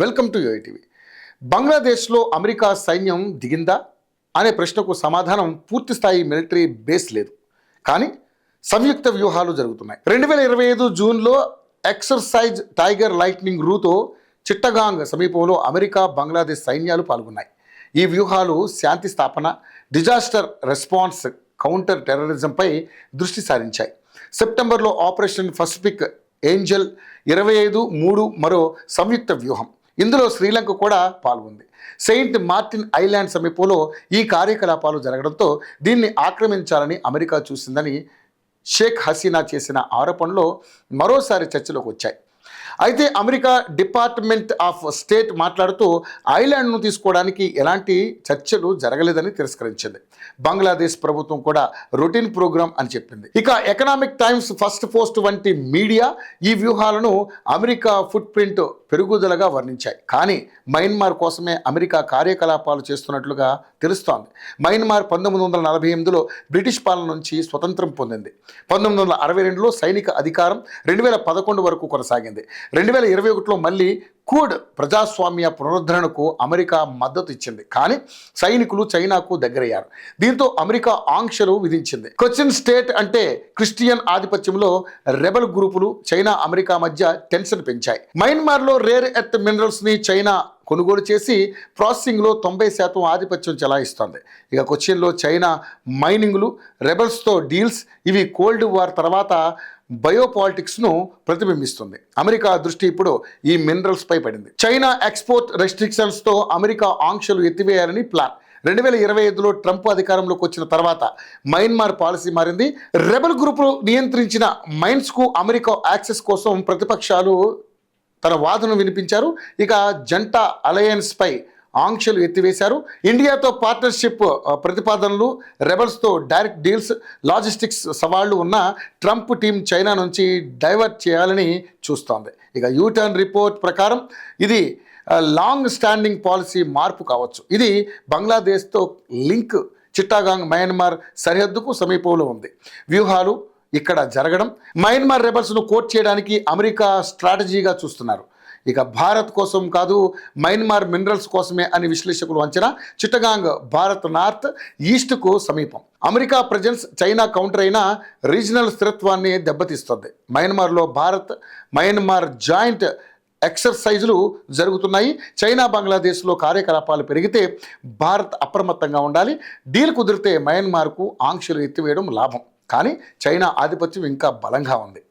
Welcome to యూఐటీవీ. బంగ్లాదేశ్లో America సైన్యం దిగిందా అనే ప్రశ్నకు సమాధానం పూర్తి స్థాయి మిలిటరీ బేస్ లేదు, కానీ సంయుక్త వ్యూహాలు జరుగుతున్నాయి. 2025 జూన్లో ఎక్సర్సైజ్ టైగర్ లైట్నింగ్ రూతో చిట్టగాంగ్ సమీపంలో అమెరికా బంగ్లాదేశ్ సైన్యాలు పాల్గొన్నాయి. ఈ వ్యూహాలు శాంతి స్థాపన, డిజాస్టర్ రెస్పాన్స్, కౌంటర్ టెర్రరిజంపై దృష్టి సారించాయి. సెప్టెంబర్లో ఆపరేషన్ పసిఫిక్ ఏంజల్ 25-3 మరో సంయుక్త వ్యూహం. ఇందులో శ్రీలంక కూడా పాల్గొంది. సెయింట్ మార్టిన్ ఐలాండ్ సమీపంలో ఈ కార్యకలాపాలు జరగడంతో దీన్ని ఆక్రమించాలని అమెరికా చూసిందని షేక్ హసీనా చేసిన ఆరోపణలో మరోసారి చర్చలోకి వచ్చాయి. అయితే అమెరికా డిపార్ట్మెంట్ ఆఫ్ స్టేట్ మాట్లాడుతూ ఐలాండ్ను తీసుకోవడానికి ఎలాంటి చర్చలు జరగలేదని తిరస్కరించింది. బంగ్లాదేశ్ ప్రభుత్వం కూడా రొటీన్ ప్రోగ్రామ్ అని చెప్పింది. ఇక ఎకనామిక్ టైమ్స్, ఫస్ట్ పోస్ట్ వంటి మీడియా ఈ వ్యూహాలను అమెరికా ఫుట్ ప్రింట్ పెరుగుదలగా వర్ణించాయి. కానీ మయన్మార్ కోసమే అమెరికా కార్యకలాపాలు చేస్తున్నట్లుగా తెలుస్తోంది. మయన్మార్ 1948లో బ్రిటిష్ పాలన నుంచి స్వతంత్రం పొందింది. 1962లో సైనిక అధికారం 2011 వరకు కొనసాగింది. 2021లో మళ్ళీ కూడ్ ప్రజాస్వామ్య పునరుద్ధరణకు అమెరికా మద్దతు ఇచ్చింది. కానీ సైనికులు చైనాకు దగ్గరయ్యారు. దీంతో అమెరికా ఆంక్షలు విధించింది. కొచ్చిన్ స్టేట్ అంటే క్రిస్టియన్ ఆధిపత్యంలో రెబల్ గ్రూపులు చైనా, అమెరికా మధ్య టెన్షన్ పెంచాయి. మయన్మార్లో రేర్ ఎర్త్ మినరల్స్ని చైనా కొనుగోలు చేసి ప్రాసెసింగ్లో 90% ఆధిపత్యం చెలాయిస్తోంది. ఇక కొచ్చిన్లో చైనా మైనింగ్లు, రెబల్స్తో డీల్స్, ఇవి కోల్డ్ వార్ తర్వాత బయోపాలిటిక్స్ను ప్రతిబింబిస్తుంది. అమెరికా దృష్టి ఇప్పుడు ఈ మినరల్స్పై పడింది. చైనా ఎక్స్పోర్ట్ రెస్ట్రిక్షన్స్తో అమెరికా ఆంక్షలు ఎత్తివేయాలని ప్లాన్. 2025లో ట్రంప్ అధికారంలోకి వచ్చిన తర్వాత మయన్మార్ పాలసీ మారింది. రెబల్ గ్రూపులు నియంత్రించిన మైన్స్కు అమెరికా యాక్సెస్ కోసం ప్రతిపక్షాలు తన వాదనను వినిపించారు. ఇక జంట అలయన్స్పై ఆంక్షలు ఎత్తివేశారు. ఇండియాతో పార్ట్నర్షిప్ ప్రతిపాదనలు, రెబల్స్తో డైరెక్ట్ డీల్స్, లాజిస్టిక్స్ సవాళ్లు ఉన్న ట్రంప్ టీం చైనా నుంచి డైవర్ట్ చేయాలని చూస్తోంది. ఇక యూటర్న్ రిపోర్ట్ ప్రకారం ఇది లాంగ్ స్టాండింగ్ పాలసీ మార్పు కావచ్చు. ఇది బంగ్లాదేశ్తో లింక్ చిట్టాగాంగ్ మయన్మార్ సరిహద్దుకు సమీపంలో ఉంది. వ్యూహాలు ఇక్కడ జరగడం మయన్మార్ రెబల్స్ను కోట్ చేయడానికి అమెరికా స్ట్రాటజీగా చూస్తున్నారు. ఇక భారత్ కోసం కాదు, మయన్మార్ మినరల్స్ కోసమే అని విశ్లేషకులు అంచనా. చిట్టగాంగ్ భారత్ నార్త్ ఈస్ట్కు సమీపం. అమెరికా ప్రజెన్స్ చైనా కౌంటర్ అయిన రీజనల్ స్థిరత్వాన్ని దెబ్బతీస్తుంది. మయన్మార్లో భారత్ మయన్మార్ జాయింట్ ఎక్సర్సైజులు జరుగుతున్నాయి. చైనా బంగ్లాదేశ్లో కార్యకలాపాలు పెరిగితే భారత్ అప్రమత్తంగా ఉండాలి. డీల్ కుదిరితే మయన్మార్కు ఆంక్షలు ఎత్తివేయడం లాభం. కానీ చైనా ఆధిపత్యం ఇంకా బలంగా ఉంది.